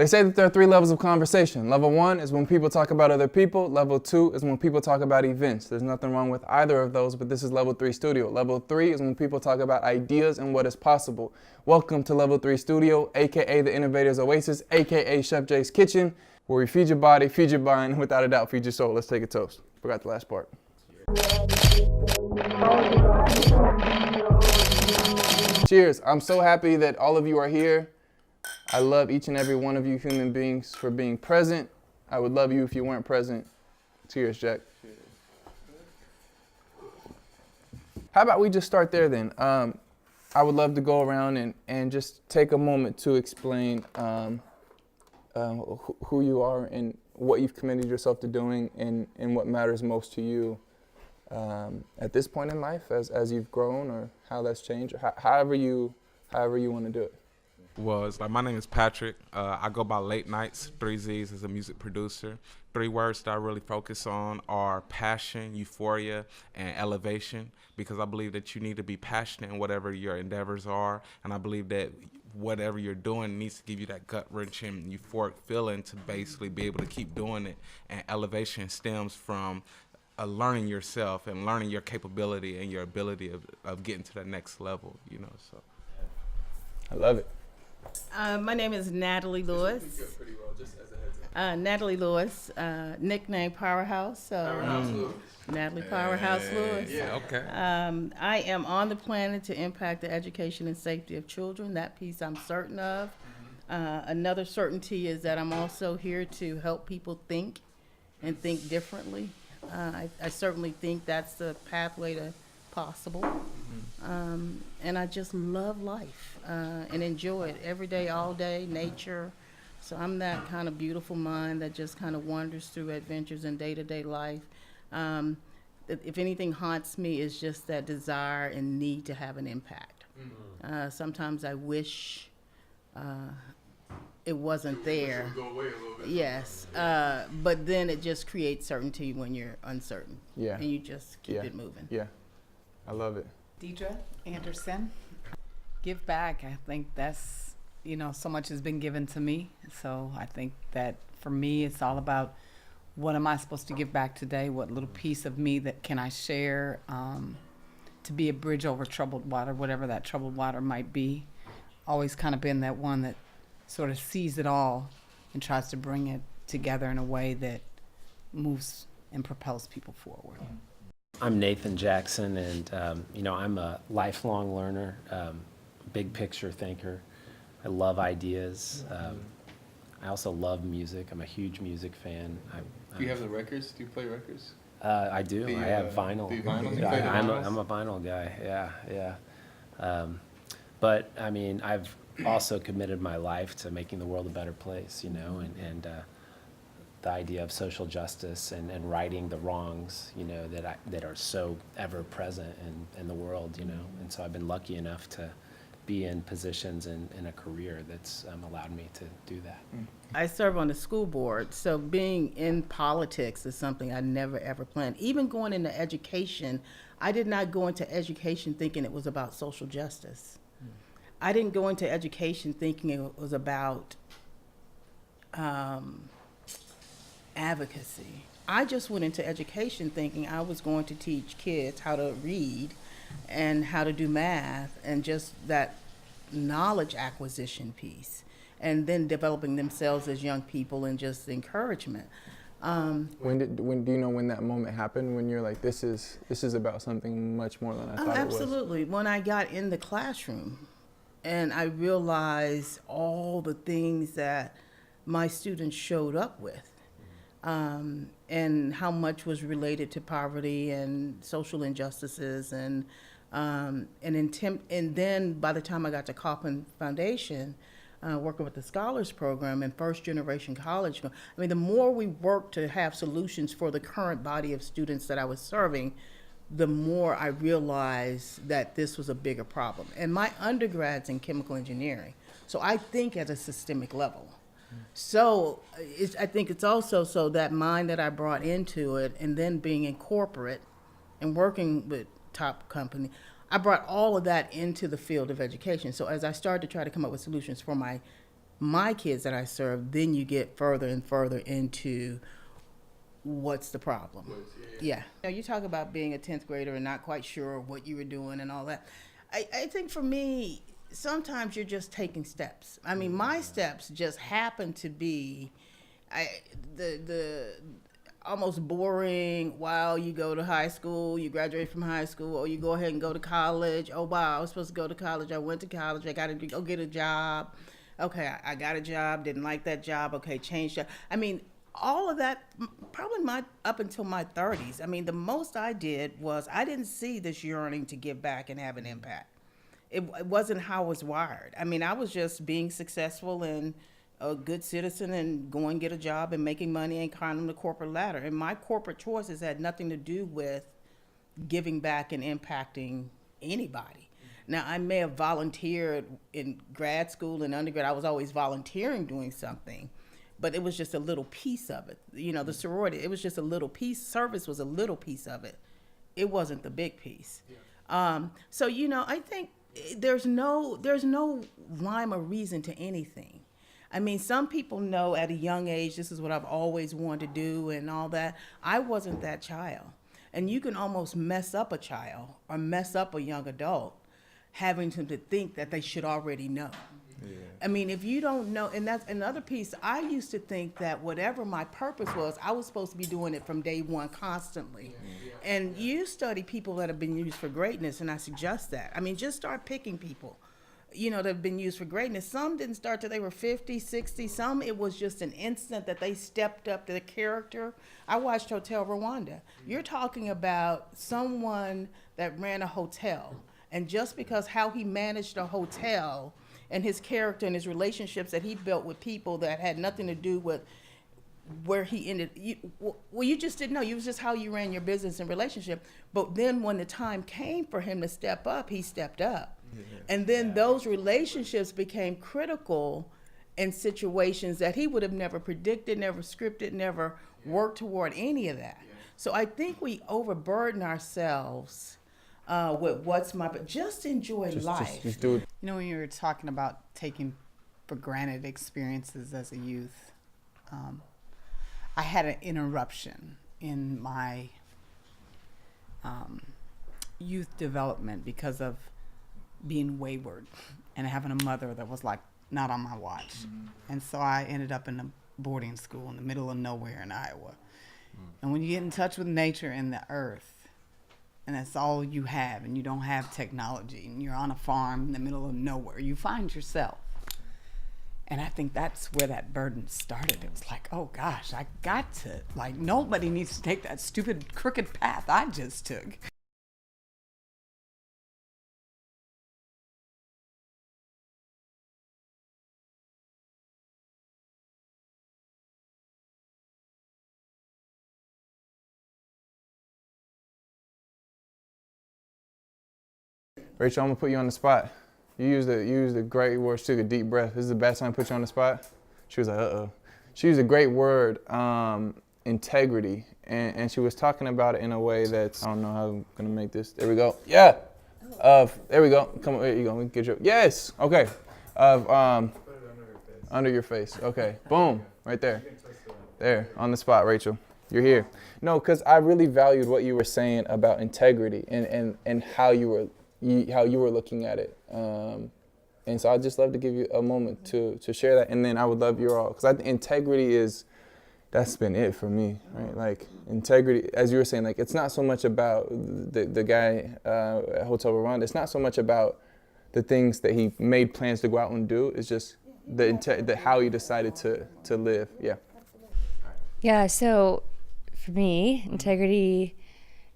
They say that there are 3 levels of conversation. Level 1 is when people talk about other people. Level 2 is when people talk about events. There's nothing wrong with either of those, but this is Level 3 Studio. Level 3 is when people talk about ideas and what is possible. Welcome to Level 3 Studio, aka the Innovator's Oasis, aka Chef Jay's Kitchen, where we feed your body, feed your mind, and without a doubt, feed your soul. Let's take a toast. Forgot the last part. Cheers. I'm so happy that all of you are here. I love each and every one of you human beings for being present. I would love you if you weren't present. Cheers, Jack. Cheers. How about we just start there then? I would love to go around and just take a moment to explain who you are and what you've committed yourself to doing and what matters most to you at this point in life as you've grown, or how that's changed, or however you want to do it. Well, it's like, my name is Patrick. I go by Late Nights, 3 Z's as a music producer. 3 words that I really focus on are passion, euphoria, and elevation, because I believe that you need to be passionate in whatever your endeavors are, and I believe that whatever you're doing needs to give you that gut-wrenching, euphoric feeling to basically be able to keep doing it. And elevation stems from learning yourself and learning your capability and your ability of getting to the next level, you know. So I love it. My name is Natalie Lewis. Pretty well, just as a heads up. Natalie Lewis, nickname Powerhouse. Natalie Powerhouse Lewis. yeah, okay. I am on the planet to impact the education and safety of children. That piece I'm certain of. Another certainty is that I'm also here to help people think and think differently. I certainly think that's the pathway to possible. And I just love life and enjoy it every day, all day, nature. So I'm that kind of beautiful mind that just kind of wanders through adventures in day-to-day life. If anything haunts me, is just that desire and need to have an impact. Sometimes I wish it wasn't there. Go away a little bit. Yes, but then it just creates certainty when you're uncertain. Yeah. And you just keep it moving. Yeah, I love it. Deidre Anderson. Give back. I think that's, so much has been given to me. So I think that for me, it's all about what am I supposed to give back today? What little piece of me that can I share to be a bridge over troubled water, whatever that troubled water might be. Always kind of been that one that sort of sees it all and tries to bring it together in a way that moves and propels people forward. I'm Nathan Jackson, and I'm a lifelong learner, big picture thinker. I love ideas. I also love music. I'm a huge music fan. Do you have the records? Do you play records? I do. I have vinyl. The vinyl? Yeah, I'm a vinyl guy. Yeah. But I mean, I've also committed my life to making the world a better place, and the idea of social justice and righting the wrongs, that are so ever present in the world, And so I've been lucky enough to be in positions in a career that's allowed me to do that. I serve on the school board, so being in politics is something I never ever planned. Even going into education, I did not go into education thinking it was about social justice. I didn't go into education thinking it was about advocacy. I just went into education thinking I was going to teach kids how to read and how to do math and just that knowledge acquisition piece, and then developing themselves as young people and just encouragement. When do you know when that moment happened, when you're like, this is about something much more than I thought it was? Absolutely. When I got in the classroom and I realized all the things that my students showed up with, and how much was related to poverty and social injustices, and then by the time I got to Kauffman Foundation, working with the Scholars Program and First Generation College, I mean, the more we worked to have solutions for the current body of students that I was serving, the more I realized that this was a bigger problem. And my undergrad's in chemical engineering, so I think at a systemic level. So I think it's also so that mind that I brought into it, and then being in corporate and working with top company, I brought all of that into the field of education. So as I started to try to come up with solutions for my my kids that I serve, then you get further and further into what's the problem. Yeah. You talk about being a 10th grader and not quite sure what you were doing and all that. I think for me, sometimes you're just taking steps. I mean, my steps just happen to be the almost boring, while you go to high school, you graduate from high school, or you go ahead and go to college. Oh, wow, I was supposed to go to college. I went to college. I got to go get a job. Okay, I got a job, didn't like that job. Okay, change job. I mean, all of that, probably up until my 30s. I mean, the most I did was I didn't see this yearning to give back and have an impact. It wasn't how I was wired. I mean, I was just being successful and a good citizen and going get a job and making money and climbing the corporate ladder. And my corporate choices had nothing to do with giving back and impacting anybody. Now, I may have volunteered in grad school and undergrad. I was always volunteering doing something, but it was just a little piece of it. You know, the sorority, it was just a little piece. Service was a little piece of it. It wasn't the big piece. So, you know, I think there's no rhyme or reason to anything. I mean, some people know at a young age, this is what I've always wanted to do and all that. I wasn't that child. And you can almost mess up a child or mess up a young adult having them to think that they should already know. Yeah. I mean, if you don't know, and that's another piece, I used to think that whatever my purpose was, I was supposed to be doing it from day one constantly. Yeah. And you study people that have been used for greatness, and I suggest that. I mean, just start picking people, you know, that have been used for greatness. Some didn't start till they were 50, 60. Some, it was just an instant that they stepped up to the character. I watched Hotel Rwanda. You're talking about someone that ran a hotel. And just because how he managed a hotel and his character and his relationships that he built with people that had nothing to do with where he ended, you just didn't know. It was just how you ran your business and relationship. But then when the time came for him to step up, he stepped up. Yeah. And then those relationships became critical in situations that he would have never predicted, never scripted, never worked toward any of that. Yeah. So I think we overburden ourselves with but just enjoy life. Just do it. You know, when you were talking about taking for granted experiences as a youth, I had an interruption in my youth development because of being wayward and having a mother that was like not on my watch. Mm-hmm. And so I ended up in a boarding school in the middle of nowhere in Iowa. And when you get in touch with nature and the earth, and that's all you have, and you don't have technology, and you're on a farm in the middle of nowhere, you find yourself. And I think that's where that burden started. It was like, oh gosh, I got to, like, nobody needs to take that stupid crooked path I just took. Rachel, I'm gonna put you on the spot. You used a great word. She took a deep breath. This is the bad time to put you on the spot. She was like, uh-oh. She used a great word, integrity, and she was talking about it in a way that's, I don't know how I'm gonna make this. There we go. Yeah. There we go. Come on. There you go. We can get you. Yes. Okay. Under your face. Okay. Boom. Right there. There. On the spot, Rachel. You're here. No, because I really valued what you were saying about integrity and how you were looking at it. And so I'd just love to give you a moment to share that. And then I would love your all, because I think integrity that's been it for me, right? Like integrity, as you were saying, like it's not so much about the guy at Hotel Rwanda. It's not so much about the things that he made plans to go out and do. It's just the how he decided to live. Yeah. Yeah, so for me, integrity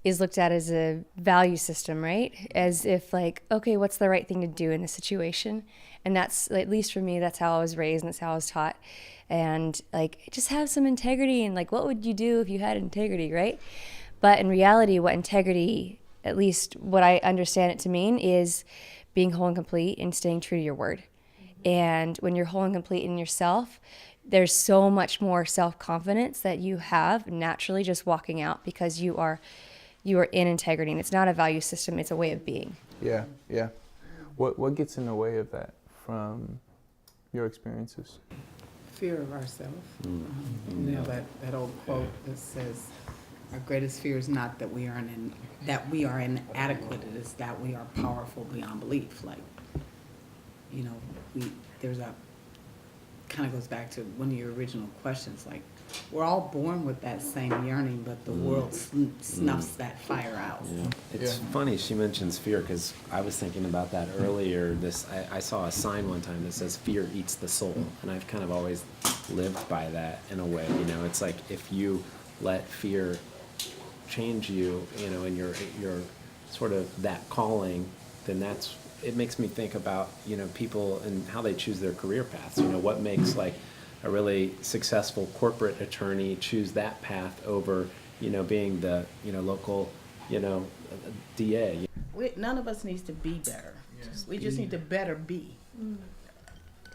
is looked at as a value system, right? As if like, okay, what's the right thing to do in this situation? And that's, at least for me, that's how I was raised and that's how I was taught. And like, just have some integrity, and like, what would you do if you had integrity, right? But in reality, what integrity, at least what I understand it to mean, is being whole and complete and staying true to your word. And when you're whole and complete in yourself, there's so much more self-confidence that you have naturally just walking out, because you are in integrity, and it's not a value system, it's a way of being. Yeah, yeah. What gets in the way of that from your experiences? Fear of ourselves. You know that old quote that says, "Our greatest fear is not that we are inadequate. It is that we are powerful beyond belief." Like, you know, there's a kind of goes back to one of your original questions. Like, we're all born with that same yearning, but the world snuffs that fire out. Yeah. It's funny she mentions fear, because I was thinking about that earlier. I saw a sign one time that says "Fear eats the soul," and I've kind of always lived by that in a way. You know, it's like if you let fear change you, you know, and your sort of that calling, then it makes me think about, you know, people and how they choose their career paths. You know, what makes like a really successful corporate attorney choose that path over, you know, being the, you know, local, you know, DA. None of us needs to be better. We just need to better be.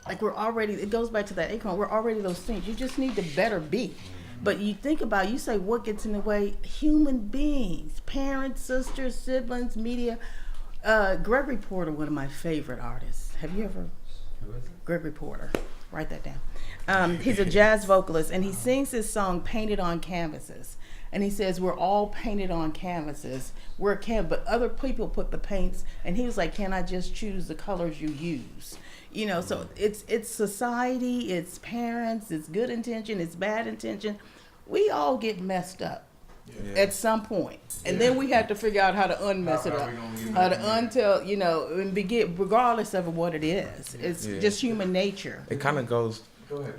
Like it goes back to that acorn, we're already those things. You just need to better be. But you think about, you say what gets in the way? Human beings, parents, sisters, siblings, media. Gregory Porter, one of my favorite artists. Have you ever? Who is it? Gregory Porter. Write that down. He's a jazz vocalist, and he sings this song, "Painted on Canvases." And he says, we're all painted on canvases. But other people put the paints, and he was like, can I just choose the colors you use? You know, so it's society, it's parents, it's good intention, it's bad intention. We all get messed up at some point. And then we have to figure out how to unmess it up. How to until, you know, and begin, regardless of what it is. It's just human nature. It kind of goes. Go ahead,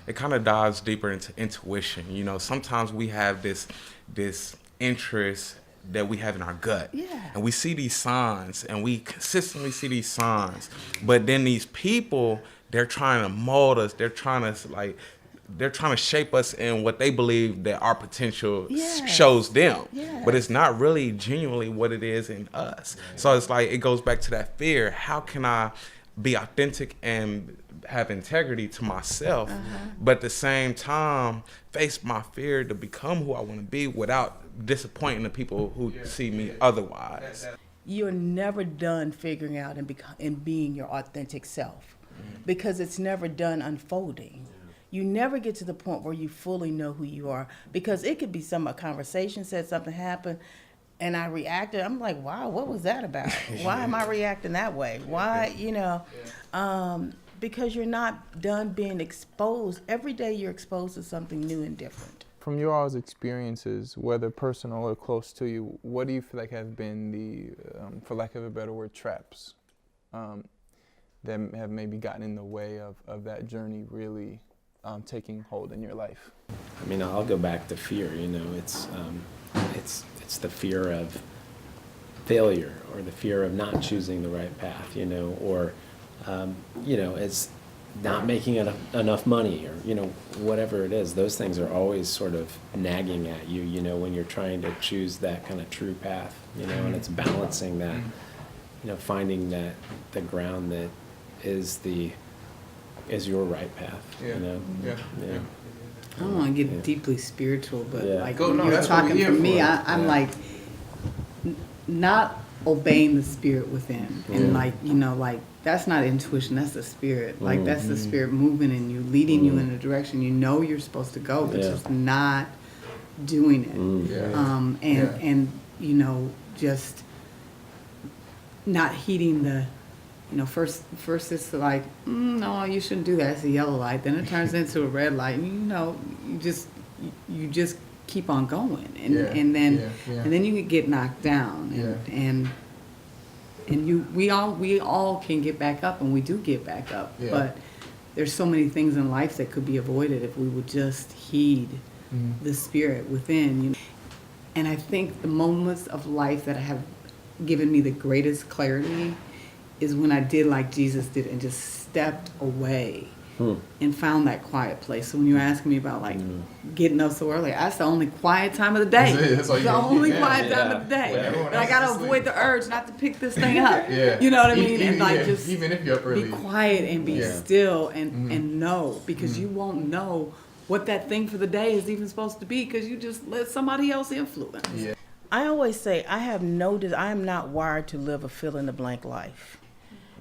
it kind of dives deeper into intuition. You know, sometimes we have this interest that we have in our gut. Yeah. And we see these signs, and we consistently see these signs. But then these people, they're trying to mold us. They're trying to shape us in what they believe that our potential shows them. Yes. But it's not really genuinely what it is in us. So it's like, it goes back to that fear. How can I be authentic and have integrity to myself, but at the same time face my fear to become who I want to be without disappointing the people who see me otherwise? You're never done figuring out and being your authentic self, because it's never done unfolding. You never get to the point where you fully know who you are, because it could be a conversation said, something happened, and I reacted. I'm like, wow, what was that about? Why am I reacting that way? Why, you know? Because you're not done being exposed. Every day you're exposed to something new and different. From your all's experiences, whether personal or close to you, what do you feel like have been the, for lack of a better word, traps that have maybe gotten in the way of that journey really taking hold in your life? I mean, I'll go back to fear. You know, it's the fear of failure, or the fear of not choosing the right path. You know, or you know, it's not making enough money, or, you know, whatever it is. Those things are always sort of nagging at you, you know, when you're trying to choose that kind of true path, you know, and it's balancing that, you know, finding that the ground that is your right path, you know. Yeah. I don't want to get deeply spiritual, but like no, you're talking for me, I'm Yeah. like not obeying the spirit within, and like, you know, like that's not intuition, that's the spirit. Like that's the spirit moving in you, leading you in the direction you know you're supposed to go, but just not doing it. And you know, just not heeding the, you know, first it's like, no, you shouldn't do that. It's a yellow light. Then it turns into a red light, and you know, you just keep on going, and then you could get knocked down, and we all can get back up, and we do get back up. But there's so many things in life that could be avoided if we would just heed the spirit within. You know? And I think the moments of life that have given me the greatest clarity is when I did like Jesus did and just stepped away and found that quiet place. So when you're asking me about like getting up so early, that's the only quiet time of the day. It's the only quiet time of the day. But I gotta avoid the urge not to pick this thing up. You know what I mean? And like just even if you're up early, be quiet and be still and know, because you won't know what that thing for the day is even supposed to be, because you just let somebody else influence. I always say I am not wired to live a fill in the blank life.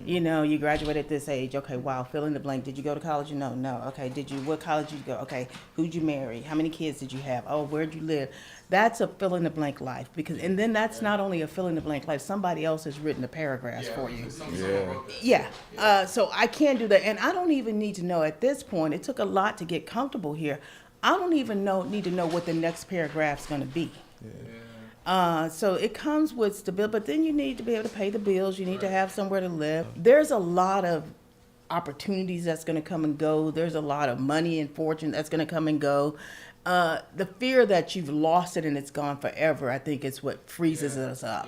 You know, you graduated at this age. Okay, wow, fill in the blank. Did you go to college? No. Okay, what college did you go? Okay, who'd you marry? How many kids did you have? Oh, where'd you live? That's a fill in the blank life. And then that's not only a fill in the blank life, somebody else has written the paragraphs for you. Yeah. So I can't do that. And I don't even need to know at this point, it took a lot to get comfortable here. I don't even need to know what the next paragraph's going to be. So it comes with stability, but then you need to be able to pay the bills. You need to have somewhere to live. There's a lot of opportunities that's going to come and go. There's a lot of money and fortune that's going to come and go. The fear that you've lost it and it's gone forever, I think it's what freezes us up.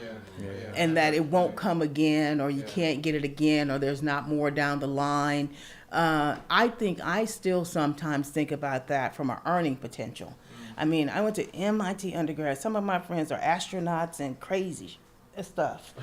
And that it won't come again, or you can't get it again, or there's not more down the line. I think I still sometimes think about that from an earning potential. I mean, I went to MIT undergrad. Some of my friends are astronauts and crazy stuff.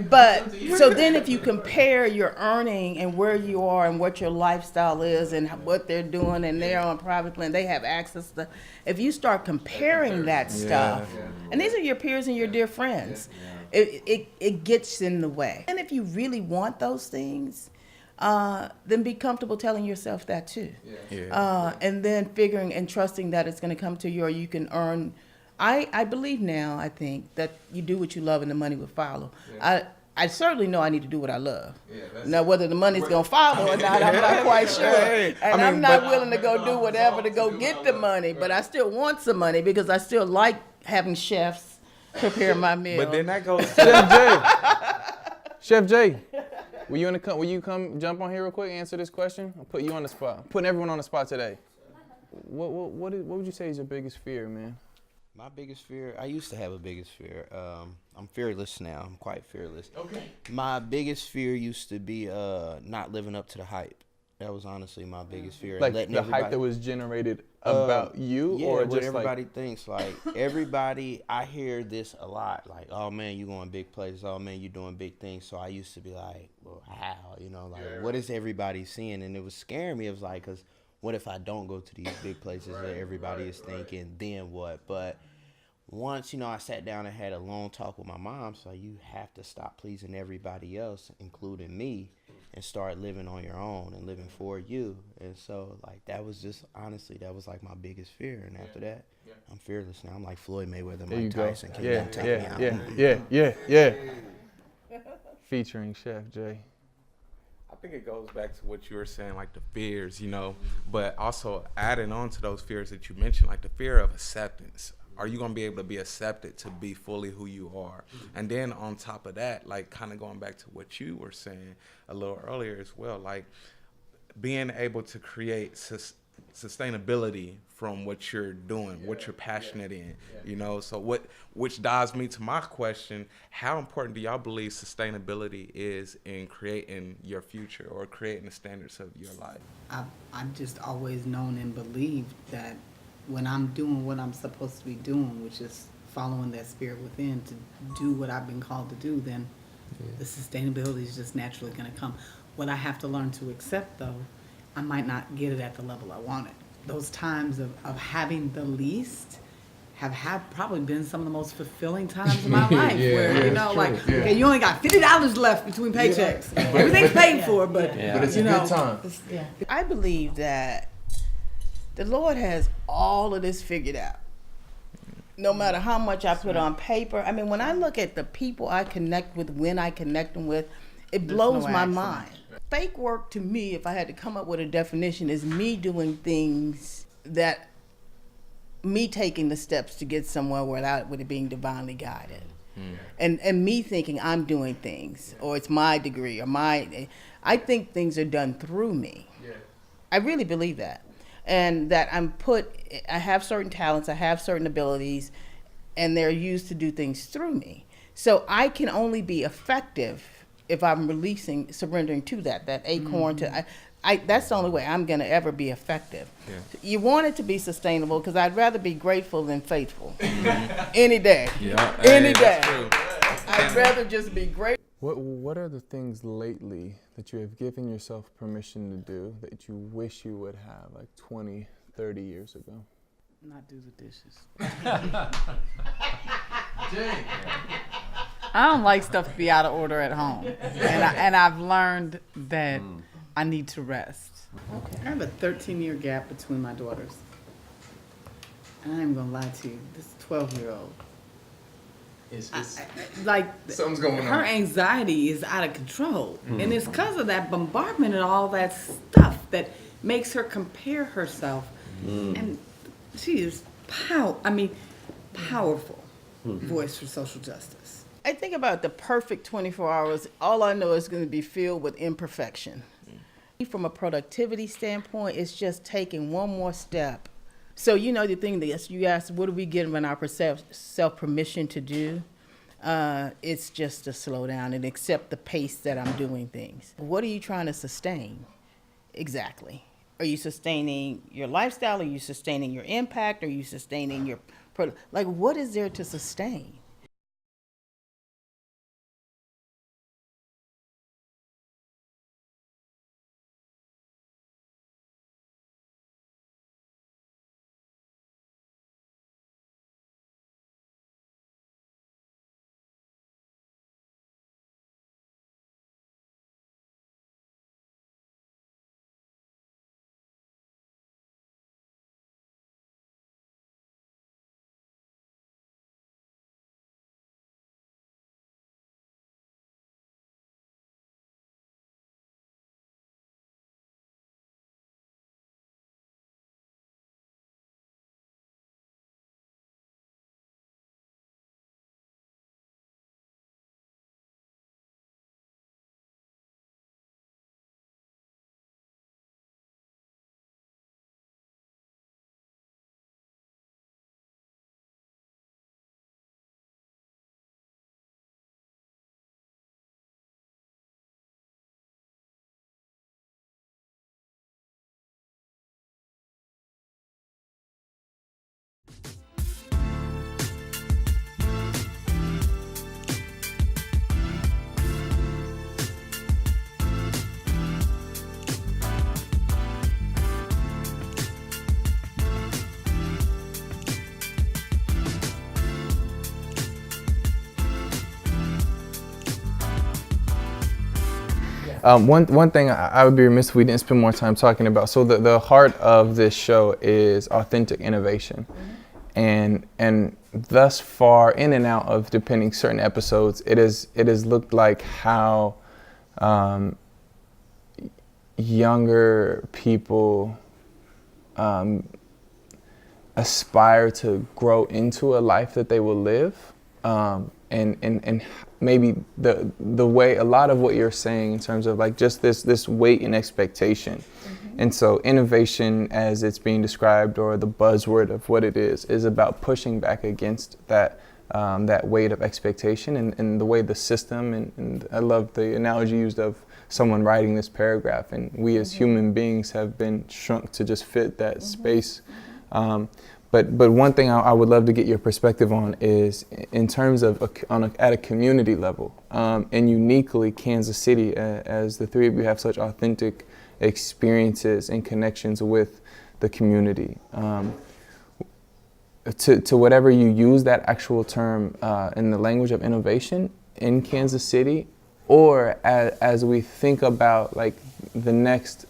But so then if you compare your earning and where you are and what your lifestyle is and what they're doing, and they're on private plan, they have access to, if you start comparing that stuff, and these are your peers and your dear friends, it gets in the way. And if you really want those things, then be comfortable telling yourself that too. And then figuring and trusting that it's going to come to you, or you can earn. I believe now, I think, that you do what you love and the money will follow. I certainly know I need to do what I love. Now, whether the money's going to follow or not, I'm not quite sure. And I'm not willing to go do whatever to go get the money, but I still want some money because I still like having chefs prepare my meal. But then that goes Chef Jay, will you come jump on here real quick and answer this question? I'll put you on the spot. I'm putting everyone on the spot today. What would you say is your biggest fear, man? My biggest fear, I used to have a biggest fear. I'm fearless now. I'm quite fearless. Okay. My biggest fear used to be not living up to the hype. That was honestly my biggest fear. Like the hype that was generated about you, yeah, or what just everybody thinks. Like everybody, I hear this a lot. Like, oh man, you going big places. Oh man, you doing big things. So I used to be like, well, how? You know, like what is everybody seeing? And it was scaring me. It was like, cause what if I don't go to these big places that everybody is thinking? Then what? But once, I sat down and had a long talk with my mom. So you have to stop pleasing everybody else, including me, and start living on your own and living for you. And so, like, that was just, honestly, that was like my biggest fear. And after that, I'm fearless now. I'm like Floyd Mayweather, Mike Tyson. Can you take me out? Yeah. Featuring Chef Jay. I think it goes back to what you were saying, like the fears, but also adding on to those fears that you mentioned, like the fear of acceptance. Are you going to be able to be accepted to be fully who you are? And then on top of that, like kind of going back to what you were saying a little earlier as well, like being able to create sustainability from what you're doing, what you're passionate in, so which dives me to my question: how important do y'all believe sustainability is in creating your future or creating the standards of your life? I've just always known and believed that when I'm doing what I'm supposed to be doing, which is following that spirit within to do what I've been called to do, then the sustainability is just naturally going to come. What I have to learn to accept, though, I might not get it at the level I want it. Those times of having the least have probably been some of the most fulfilling times of my life, where, okay, you only got $50 left between paychecks. Everything's paid for, but it's a good time. I believe that the Lord has all of this figured out. No matter how much I put on paper. I mean, when I look at the people I connect with, when I connect them with, it blows my mind. Fake work to me, if I had to come up with a definition, is me doing things that, me taking the steps to get somewhere without it being divinely guided. And me thinking I'm doing things, or it's my degree, or I think things are done through me. I really believe that. And that I have certain talents, I have certain abilities, and they're used to do things through me. So I can only be effective if I'm surrendering to that acorn to, that's the only way I'm going to ever be effective. You want it to be sustainable, because I'd rather be grateful than faithful. Any day. Any day. I'd rather just be grateful. What are the things lately that you have given yourself permission to do that you wish you would have like 20, 30 years ago? Not do the dishes. Jay. I don't like stuff to be out of order at home, and I've learned that I need to rest. I have a 13-year gap between my daughters. And I ain't gonna lie to you, this 12-year-old. Like Something's going her on. anxiety is out of control, and it's because of that bombardment and all that stuff that makes her compare herself. And she is powerful voice for social justice. I think about the perfect 24 hours. All I know is going to be filled with imperfection. From a productivity standpoint, it's just taking one more step. So, you know, the thing that you asked, what do we give our self permission to do? It's just to slow down and accept the pace that I'm doing things. What are you trying to sustain? Exactly. Are you sustaining your lifestyle? Are you sustaining your impact? Are you sustaining your, like, what is there to sustain? One thing I would be remiss if we didn't spend more time talking about. So the heart of this show is authentic innovation, and thus far, in and out of depending certain episodes, it has looked like how younger people aspire to grow into a life that they will live, and maybe the way a lot of what you're saying in terms of like just this weight and expectation. And so innovation, as it's being described, or the buzzword of what it is about pushing back against that that weight of expectation and the way the system, and I love the analogy used of someone writing this paragraph, and we as human beings have been shrunk to just fit that space. But one thing I would love to get your perspective on is in terms of at a community level, and uniquely Kansas City, as the three of you have such authentic experiences and connections with the community. To whatever you use that actual term in the language of innovation in Kansas City, or as we think about like the next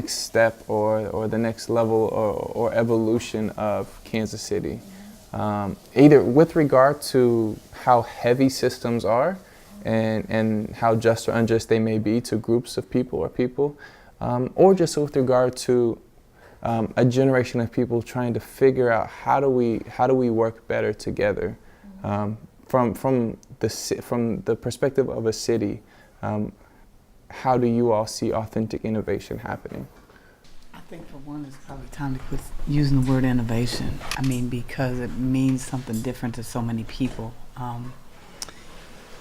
step or the next level or evolution of Kansas City, either with regard to how heavy systems are and how just or unjust they may be to groups of people or people, or just with regard to a generation of people trying to figure out how do we work better together, from the perspective of a city. How do you all see authentic innovation happening? I think for one, it's probably time to quit using the word innovation. I mean, because it means something different to so many people. I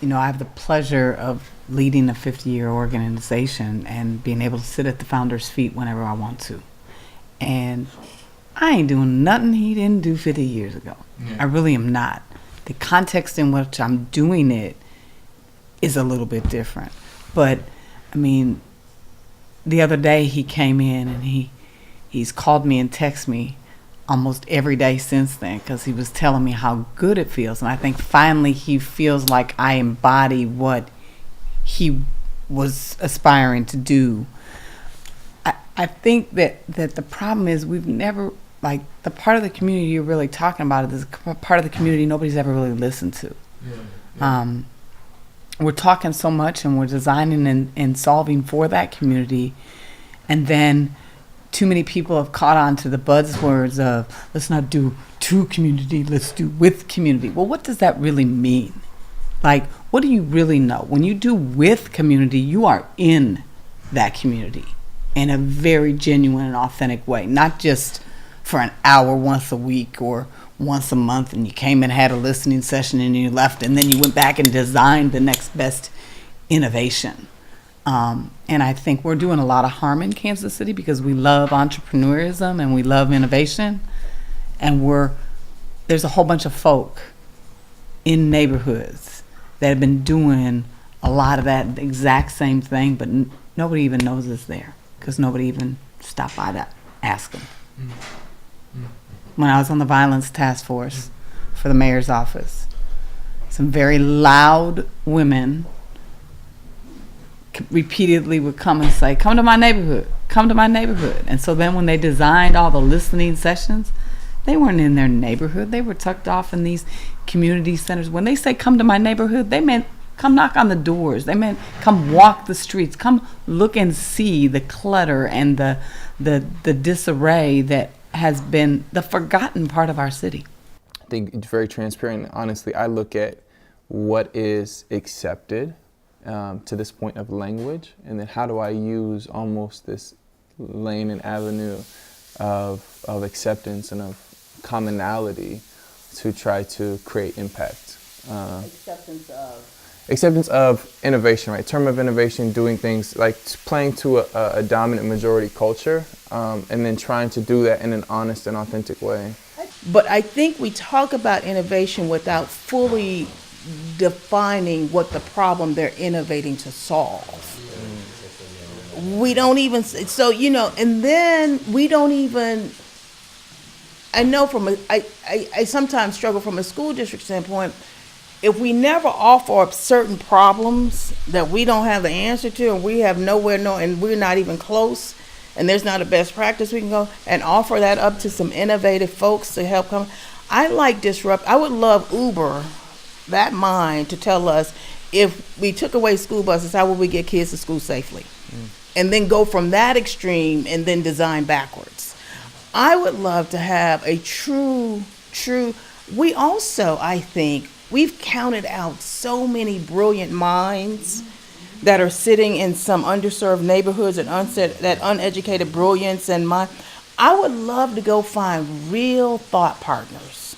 have the pleasure of leading a 50-year organization and being able to sit at the founder's feet whenever I want to. And I ain't doing nothing he didn't do 50 years ago. Yeah. I really am not. The context in which I'm doing it is a little bit different. But I mean, the other day he came in and he's called me and texted me almost every day since then, because he was telling me how good it feels. And I think finally he feels like I embody what he was aspiring to do. I think that the problem is we've never, like, the part of the community you're really talking about is a part of the community nobody's ever really listened to. We're talking so much and we're designing and solving for that community, and then too many people have caught on to the buzzwords of let's not do to community, let's do with community. Well, what does that really mean? Like, what do you really know? When you do with community, you are in that community in a very genuine and authentic way, not just for an hour once a week or once a month and you came and had a listening session and you left and then you went back and designed the next best innovation. And I think we're doing a lot of harm in Kansas City because we love entrepreneurism and we love innovation, and there's a whole bunch of folk in neighborhoods that have been doing a lot of that exact same thing, but nobody even knows it's there because nobody even stopped by to ask them. When I was on the violence task force for the mayor's office, some very loud women repeatedly would come and say, come to my neighborhood, come to my neighborhood. And so then when they designed all the listening sessions, they weren't in their neighborhood. They were tucked off in these community centers. When they say come to my neighborhood, they meant come knock on the doors. They meant come walk the streets, come look and see the clutter and the disarray that has been the forgotten part of our city. I think it's very transparent. Honestly, I look at what is accepted to this point of language, and then how do I use almost this lane and avenue of acceptance and of commonality to try to create impact. Acceptance of innovation, right? Term of innovation, doing things like playing to a dominant majority culture, and then trying to do that in an honest and authentic way. But I think we talk about innovation without fully defining what the problem they're innovating to solve. We don't even, so, and then we don't even, I know I sometimes struggle from a school district standpoint. If we never offer up certain problems that we don't have the answer to, and we have nowhere, and we're not even close, and there's not a best practice we can go and offer that up to some innovative folks to help come. I would love Uber, that mind, to tell us if we took away school buses, how would we get kids to school safely? And then go from that extreme and then design backwards. I would love to have a true, we also, I think, we've counted out so many brilliant minds that are sitting in some underserved neighborhoods and that uneducated brilliance and mind. I would love to go find real thought partners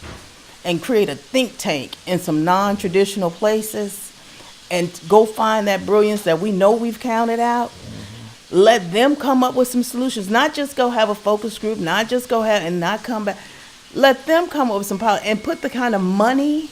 and create a think tank in some non-traditional places and go find that brilliance that we know we've counted out. Let them come up with some solutions, not just go have a focus group, not just go have and not come back. Let them come up with some policy and put the kind of money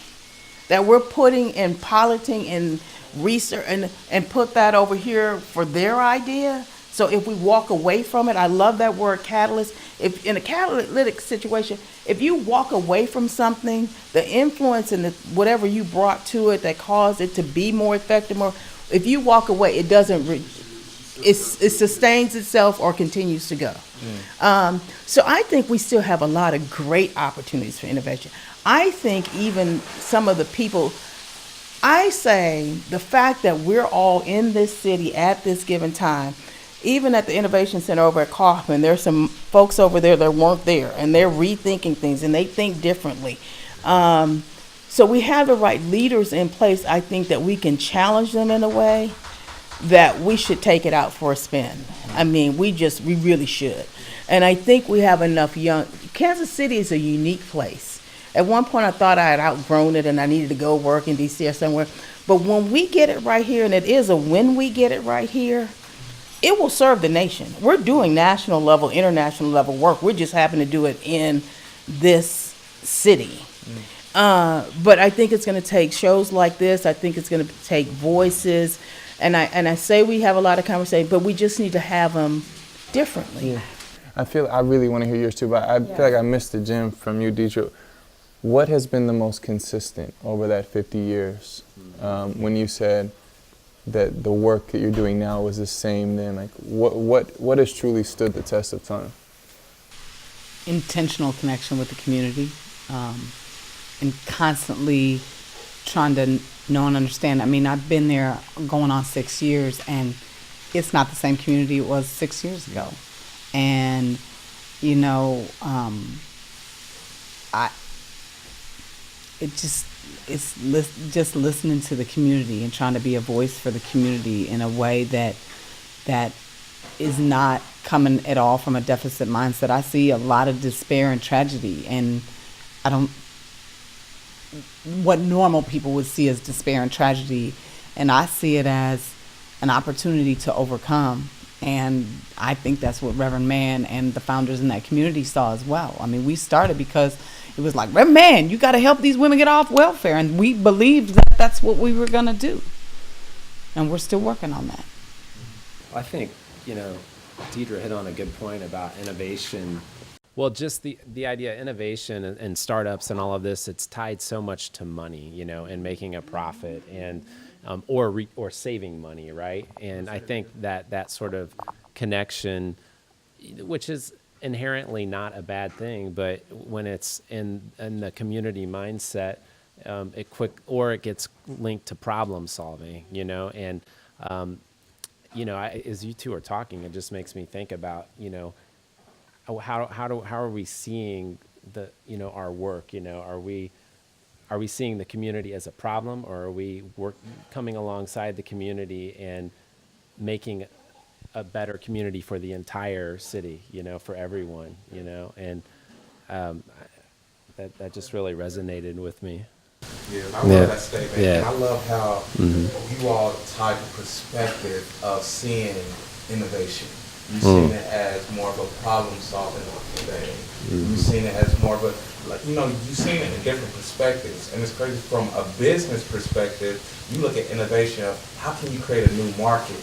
that we're putting in piloting and research and put that over here for their idea. So if we walk away from it, I love that word catalyst. If in a catalytic situation, if you walk away from something, the influence and whatever you brought to it that caused it to be more effective, if you walk away, it doesn't, it sustains itself or continues to go. So I think we still have a lot of great opportunities for innovation. I think even some of the people, I say the fact that we're all in this city at this given time, even at the Innovation Center over at Kaufman, there's some folks over there that weren't there, and they're rethinking things, and they think differently. So we have the right leaders in place. I think that we can challenge them in a way that we should take it out for a spin. I mean, we really should. And I think we have enough Kansas City is a unique place. At one point, I thought I had outgrown it and I needed to go work in D.C. or somewhere. But when we get it right here, and it is when we get it right here, it will serve the nation. We're doing national level, international level work. We just happen to do it in this city. But I think it's going to take shows like this. I think it's going to take voices. And I say we have a lot of conversations, but we just need to have them differently. Yeah. I really want to hear yours too, but I feel like I missed the gem from you, Deidre. What has been the most consistent over that 50 years? When you said that the work that you're doing now was the same then, like what has truly stood the test of time? Intentional connection with the community, and constantly trying to know and understand. I mean, I've been there going on 6 years, and it's not the same community it was 6 years ago. And, you know, just listening to the community and trying to be a voice for the community in a way that is not coming at all from a deficit mindset. I see a lot of despair and tragedy, and what normal people would see as despair and tragedy, and I see it as an opportunity to overcome. And I think that's what Reverend Mann and the founders in that community saw as well. I mean, we started because it was like, Reverend Mann, you got to help these women get off welfare, and we believed that that's what we were going to do, and we're still working on that. I think, you know, Deidre hit on a good point about innovation. Well, just the idea of innovation and startups and all of this, it's tied so much to money, you know, and making a profit and or saving money, right? And I think that sort of connection, which is inherently not a bad thing, but when it's in the community mindset, it gets linked to problem solving, you know, and you know, as you two are talking, it just makes me think about, you know, how are we seeing our work? You know, are we seeing the community as a problem, or are we coming alongside the community and making a better community for the entire city? You know, for everyone. You know, and that just really resonated with me. Yeah, I love that statement. Yeah. And I love how you all tie the perspective of seeing innovation. You've seen it as more of a problem-solving thing. You've seen it as more of a, like, you know, you've seen it in different perspectives. And it's crazy from a business perspective, you look at innovation of how can you create a new market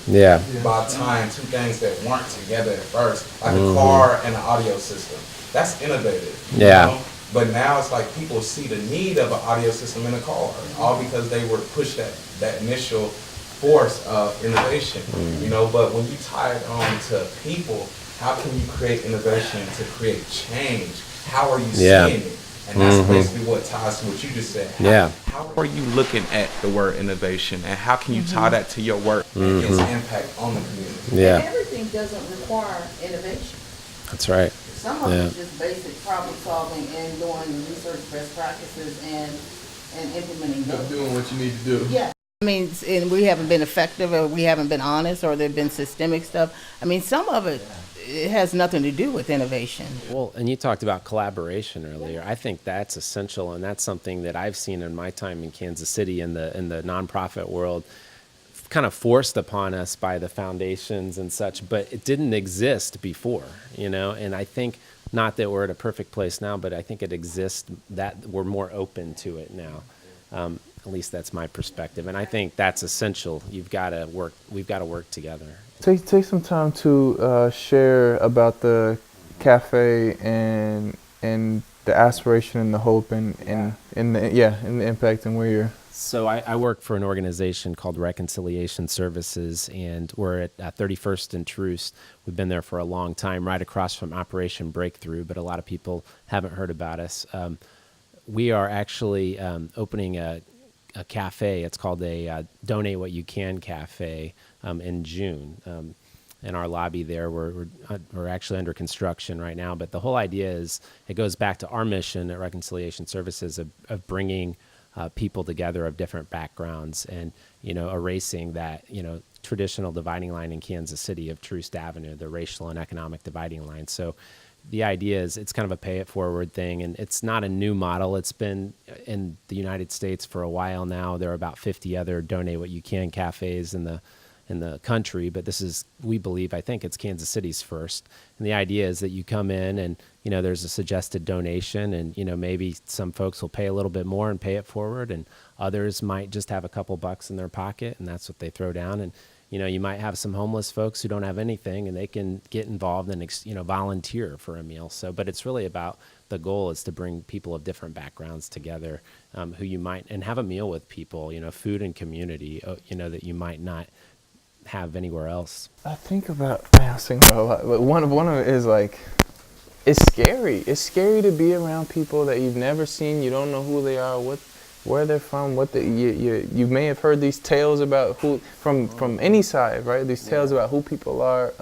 by tying two things that weren't together at first, like a car and an audio system. That's innovative. You know? But now it's like people see the need of an audio system in a car, all because they were pushed that initial force of innovation, you know. But when you tie it on to people, how can you create innovation to create change? How are you seeing it? And that's basically what ties to what you just said. How are you looking at the word innovation, and how can you tie that to your work and its impact on the community? And everything doesn't require innovation. That's right. Some of it is just basic problem solving and doing research best practices and implementing those. Doing what you need to do. Yeah. I mean, and we haven't been effective, or we haven't been honest, or there've been systemic stuff. I mean, some of it has nothing to do with innovation. Well, and you talked about collaboration earlier. I think that's essential, and that's something that I've seen in my time in Kansas City in the nonprofit world, kind of forced upon us by the foundations and such, but it didn't exist before, you know. And I think, not that we're at a perfect place now, but I think it exists, that we're more open to it now. At least that's my perspective, and I think that's essential. We've got to work together. Take some time to share about the cafe and the aspiration and the hope and the impact and where you're. So I work for an organization called Reconciliation Services, and we're at 31st and Troost. We've been there for a long time, right across from Operation Breakthrough, but a lot of people haven't heard about us. We are actually opening a cafe. It's called a Donate What You Can Cafe in June. In our lobby there, we're actually under construction right now, but the whole idea is, it goes back to our mission at Reconciliation Services of bringing people together of different backgrounds, and, you know, erasing that, you know, traditional dividing line in Kansas City of Troost Avenue, the racial and economic dividing line. So the idea is, it's kind of a pay it forward thing, and it's not a new model. It's been in the United States for a while now. There are about 50 other Donate What You Can cafes in the country, but this is, we believe, I think it's Kansas City's first. And the idea is that you come in and, you know, there's a suggested donation, and, you know, maybe some folks will pay a little bit more and pay it forward, and others might just have a couple bucks in their pocket, and that's what they throw down. And, You might have some homeless folks who don't have anything, and they can get involved and volunteer for a meal. So, but it's really about, the goal is to bring people of different backgrounds together, who you might, and have a meal with people, food and community, that you might not have anywhere else. I think about, man, I was thinking about a lot, but one of it is like, it's scary. It's scary to be around people that you've never seen. You don't know who they are, where they're from, you may have heard these tales about who from any side, right? These tales about who people are.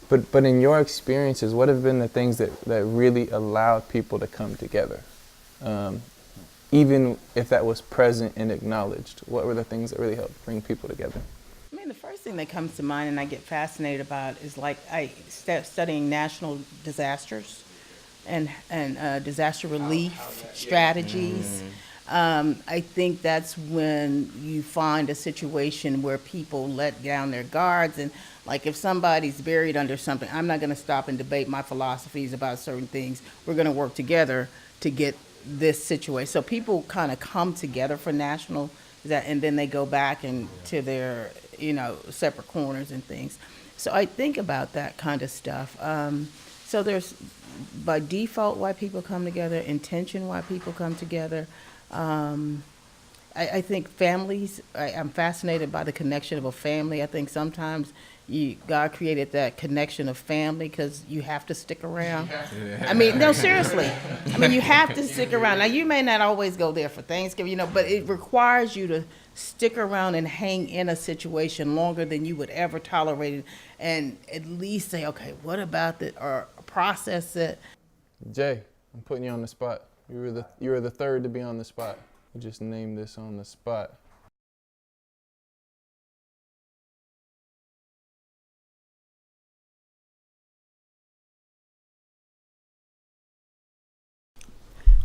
But in your experiences, what have been the things that really allowed people to come together? Even if that was present and acknowledged, what were the things that really helped bring people together? I mean, the first thing that comes to mind and I get fascinated about is like studying national disasters and disaster relief strategies. I think that's when you find a situation where people let down their guards, and like if somebody's buried under something, I'm not going to stop and debate my philosophies about certain things. We're going to work together to get this situation. So people kind of come together for national, and then they go back into their separate corners and things. So I think about that kind of stuff. So there's by default why people come together, intention why people come together. I think families, I'm fascinated by the connection of a family. I think sometimes God created that connection of family because you have to stick around. I mean, no, seriously. I mean, you have to stick around. Now, you may not always go there for Thanksgiving, but it requires you to stick around and hang in a situation longer than you would ever tolerate it, and at least say, okay, what about it, or process it. Jay, I'm putting you on the spot. You were the third to be on the spot. We just named this on the spot.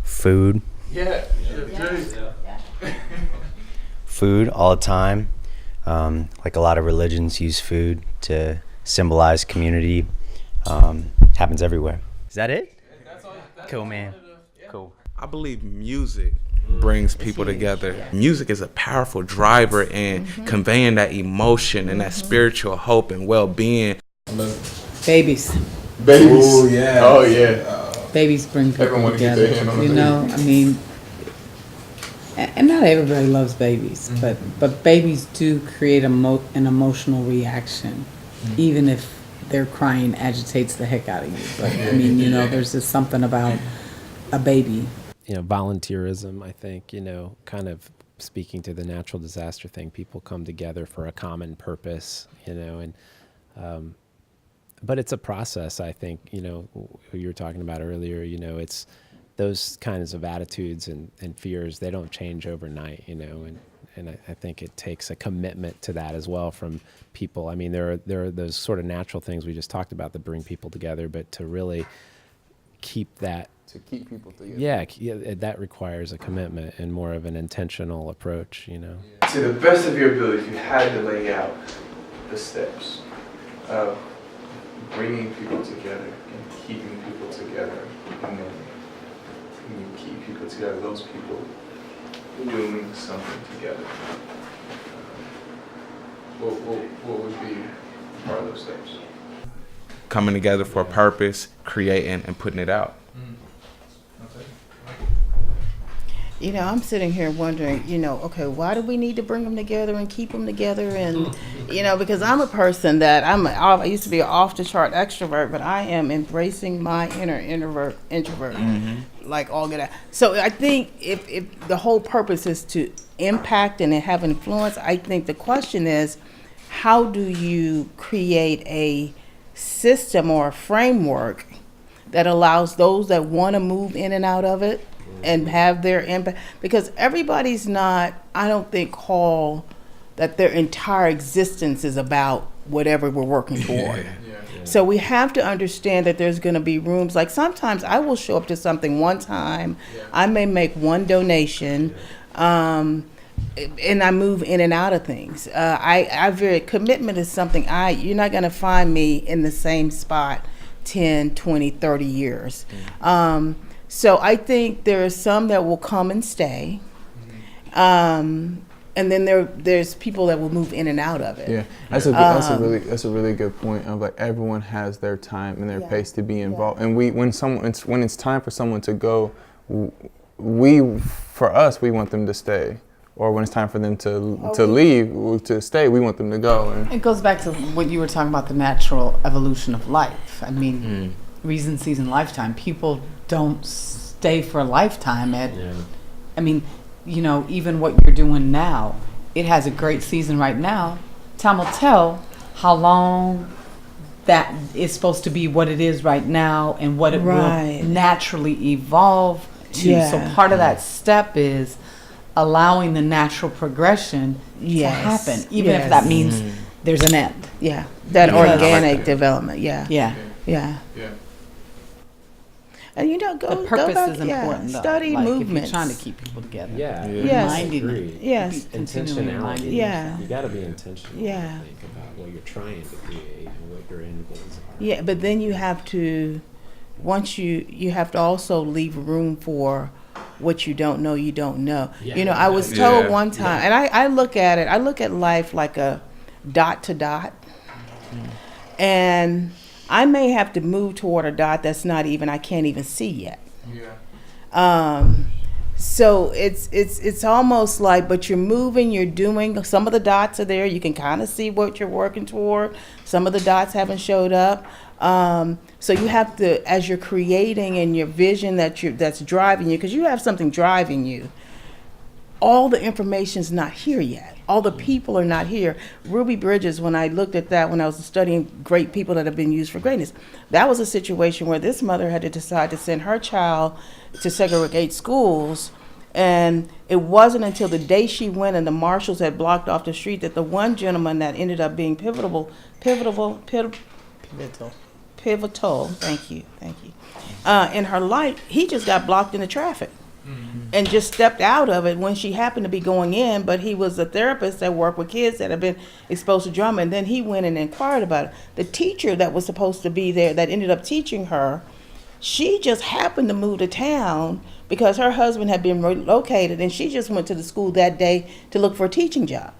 Food. Yeah. Food all the time. Like a lot of religions use food to symbolize community. Happens everywhere. Is that it? Cool, man. Cool. I believe music brings people together. Music is a powerful driver in conveying that emotion and that spiritual hope and well-being. Babies. Oh, yeah. Oh, yeah. Babies bring people Everyone together. gets their hand on a You know, I mean, and not everybody loves babies, but babies do create an emotional reaction, even if their crying agitates the heck out of you. But I mean, there's just something about a baby. Volunteerism, I think, kind of speaking to the natural disaster thing, people come together for a common purpose, and but it's a process, I think, who you were talking about earlier, it's those kinds of attitudes and fears, they don't change overnight, and I think it takes a commitment to that as well from people. I mean, there are those sort of natural things we just talked about that bring people together, but to really keep that, To keep people together. yeah, that requires a commitment and more of an intentional approach, To the best of your ability, if you had to lay out the steps of bringing people together and keeping people together, and then when you keep people together, those people doing something together, what would be part of those steps? Coming together for a purpose, creating and putting it out. I'm sitting here wondering, okay, why do we need to bring them together and keep them together? And, because I'm a person that I used to be an off the chart extrovert, but I am embracing my inner introvert, like all get out. So I think if the whole purpose is to impact and have influence, I think the question is, how do you create a system or a framework that allows those that want to move in and out of it and have their impact? Because everybody's not, I don't think, called that their entire existence is about whatever we're working toward. So we have to understand that there's going to be rooms, like sometimes I will show up to something one time, I may make one donation, and I move in and out of things. Commitment is something you're not going to find me in the same spot 10, 20, 30 years. So I think there are some that will come and stay. And and then there's people that will move in and out of it. Yeah, that's a really good point. Of like everyone has their time and their pace to be involved, and when it's time for someone to go, we want them to stay, or when it's time for them to leave to stay, we want them to go. And It goes back to what you were talking about, the natural evolution of life. I mean, reason, season, lifetime. People don't stay for a lifetime I mean, you know, even what you're doing now, it has a great season right now. Time will tell how long that is supposed to be what it is right now and what it will naturally evolve to. Yeah. So part of that step is allowing the natural progression to happen, even if that means there's an end. Yeah, that Because- organic development. Yeah. Yeah. And you know, The purpose is important, though. Study Like, movements. if you're trying to keep people together. Yeah. Yes. Reminding them. Agree. Yes. Continually reminding Intentionality. Yeah. You got to be intentional. Yeah. Think about what you're trying to create and what your end goals are. Yeah, but then you have to, once you have to also leave room for what you don't know, you don't know. Yeah. You know, I was told one time, and I look at life like a dot to dot. And I may have to move toward a dot that's I can't even see yet. So it's almost like, but you're moving, you're doing, some of the dots are there, you can kind of see what you're working toward. Some of the dots haven't showed up. So you have to, as you're creating and your vision that's driving you, because you have something driving you, all the information's not here yet. All the people are not here. Ruby Bridges, when I looked at that, when I was studying great people that have been used for greatness, that was a situation where this mother had to decide to send her child to segregate schools. And it wasn't until the day she went and the marshals had blocked off the street that the one gentleman that ended up being pivotal, thank you, in her life, he just got blocked in the traffic. And just stepped out of it when she happened to be going in, but he was a therapist that worked with kids that have been exposed to drama, and then he went and inquired about it. The teacher that was supposed to be there that ended up teaching her, she just happened to move to town because her husband had been relocated, and she just went to the school that day to look for a teaching job.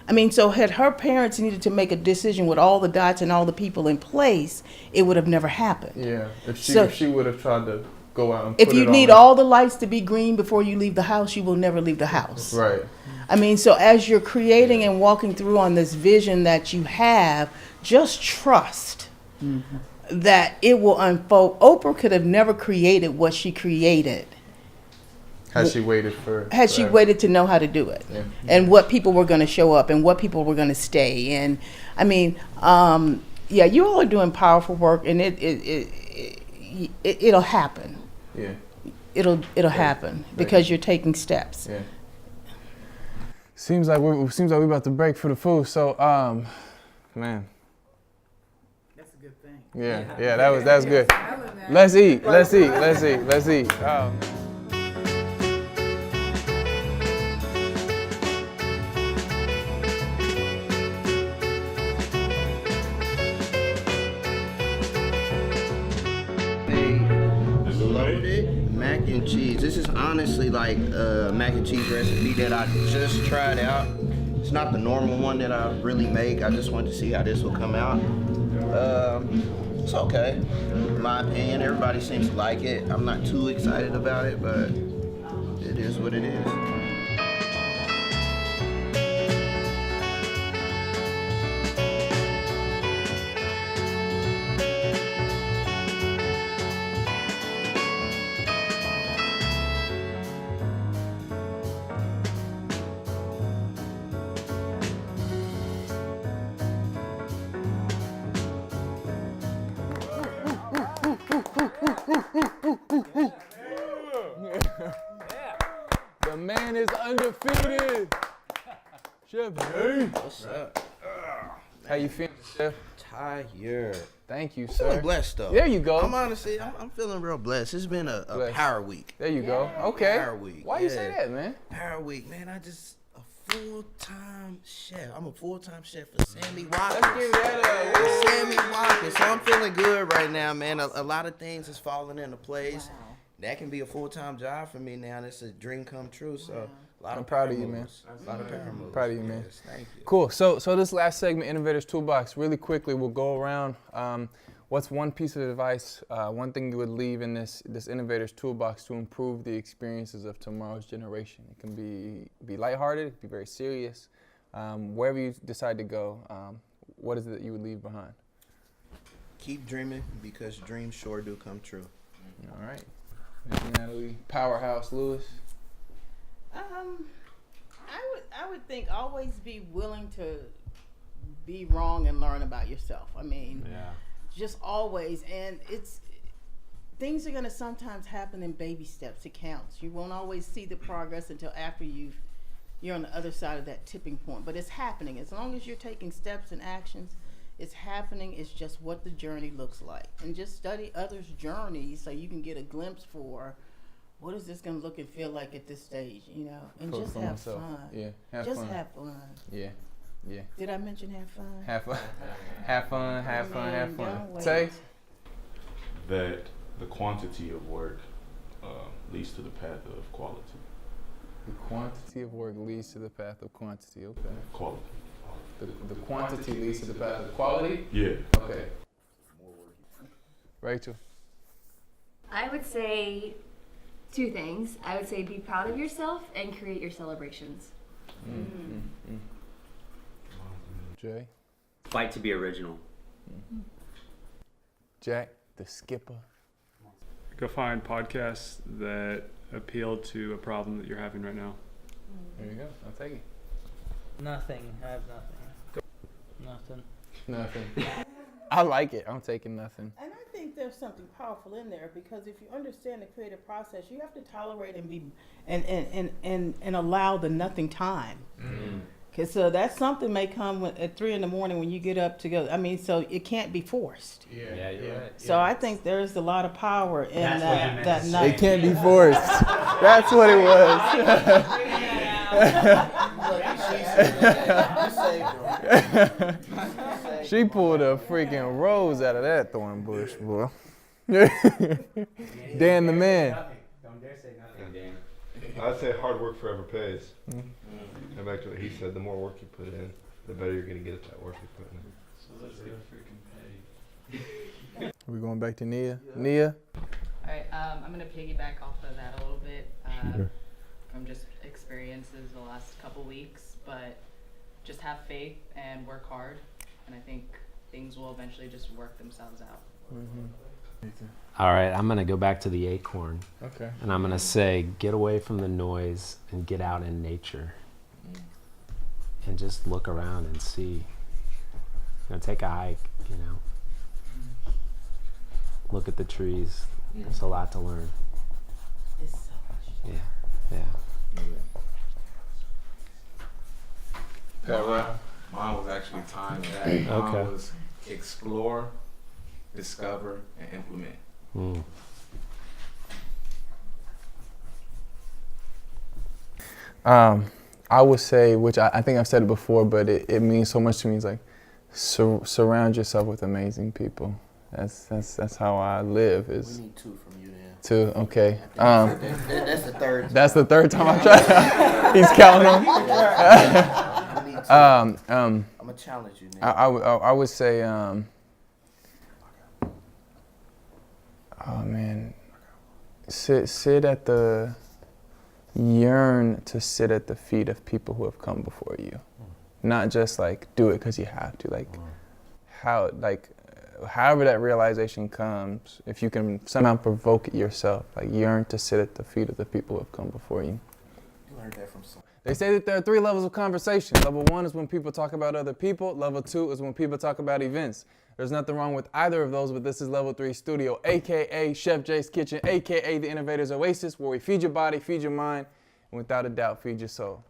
I mean, so had her parents needed to make a decision with all the dots and all the people in place, it would have never happened. Yeah, if she would have tried to go out and if you need all the lights to be green before you leave the house, you will never leave the house. Right. I mean, so as you're creating and walking through on this vision that you have, just trust that it will unfold. Oprah could have never created what she created had she waited for she waited to know how to do it, and what people were going to show up and what people were going to stay. And I mean, you all are doing powerful work, and it'll happen. Yeah. It'll happen because you're taking steps. Yeah. Seems like we're about to break for the food. So, man. That's a good thing. Yeah. That's good. Let's eat. Oh. Loaded mac and cheese. This is honestly like a mac and cheese recipe that I just tried out. It's not the normal one that I really make. I just wanted to see how this will come out. It's okay, in my opinion. Everybody seems to like it. I'm not too excited about it, but it is what it is. The man is undefeated. Chef Jay. What's up? How you feeling, Chef? Tired. Thank you, I'm sir. feeling blessed though. There you go. I'm honestly, I'm feeling real blessed. It's been a power week. There you go. Okay. Power week. Why you say that, man? Power week, man. I just a full-time chef. I'm a full-time chef for Sammy Watkins. Let's give that Sammy Watkins. So I'm feeling good right now, man. A lot of things is falling into place. that can be a full-time job for me now. It's a dream come true. So a lot I'm of proud power of you, man. moves. A lot of power moves. Proud of you, man. Yes, thank you. Cool. So this last segment, Innovators Toolbox, really quickly, we'll go around. What's one piece of advice, one thing you would leave in this Innovators Toolbox to improve the experiences of tomorrow's generation? It can be lighthearted, it can be very serious. Wherever you decide to go, what is it that you would leave behind? Keep dreaming because dreams sure do come true. All right. Ms. Natalie, Powerhouse Lewis. I would think always be willing to be wrong and learn about yourself. I mean, just always. And things are gonna sometimes happen in baby steps. It counts. You won't always see the progress until after you're on the other side of that tipping point. But it's happening. As long as you're taking steps and actions, it's happening. It's just what the journey looks like. And just study others' journeys so you can get a glimpse for what is this going to look and feel like at this stage, you know? And just have myself. fun. Yeah, have just fun. have fun. Yeah, yeah. Did I mention have fun? Have fun. Have fun, have fun, have fun. Don't wait. Tay? That the quantity of work leads to the path of quality. The quantity of work leads to the path of quantity. Okay. Quality. The quantity leads to the path of quality? Yeah. Okay. Rachel? I would say two things. I would say be proud of yourself and create your celebrations. Jay? Fight to be original. Jack, the skipper. Go find podcasts that appeal to a problem that you're having right now. There you go. I'll take it. Nothing. I have nothing. Nothing. Nothing. I like it. I'm taking nothing. And I think there's something powerful in there because if you understand the creative process, you have to tolerate and be and allow the nothing time. Because that's something may come at 3 a.m. when you get up to go. I mean, so it can't be forced. Yeah, you're right. So I think there's a lot of power in that It night. can't be forced. That's what it was. She pulled a freaking rose out of that thorn bush, boy. Dan the man. Don't dare say nothing, Dan. I'd say hard work forever pays. And back to what he said, the more work you put in, the better you're going to get at that work you put in. So let's go freaking pay. Are we going back to Nia? Nia? All right, I'm going to piggyback off of that a little bit from just experiences the last couple weeks, but just have faith and work hard, and I think things will eventually just work themselves out. All right, I'm going to go back to the acorn. Okay. And I'm going to say, get away from the noise and get out in nature. And just look around and see. Take a hike, Look at the trees. There's a lot to learn. It's so much. Yeah. Mine was actually timed that. Mine Okay. was explore, discover, and implement. I would say, which I think I've said it before, but it means so much to me. It's like surround yourself with amazing people. That's how I live. We need 2 from you then. 2, okay. That's the third. That's the third time I tried. He's counting them. We need 2. I'm gonna challenge you now. I would say, oh man, yearn to sit at the feet of people who have come before you, not just like do it because you have to. However that realization comes, if you can somehow provoke it yourself, yearn to sit at the feet of the people who have come before you. You learned that from someone. They say that there are 3 levels of conversation. Level 1 is when people talk about other people. Level 2 is when people talk about events. There's nothing wrong with either of those, but this is Level 3 Studio, AKA Chef Jay's Kitchen, AKA the Innovators Oasis, where we feed your body, feed your mind, and without a doubt, feed your soul.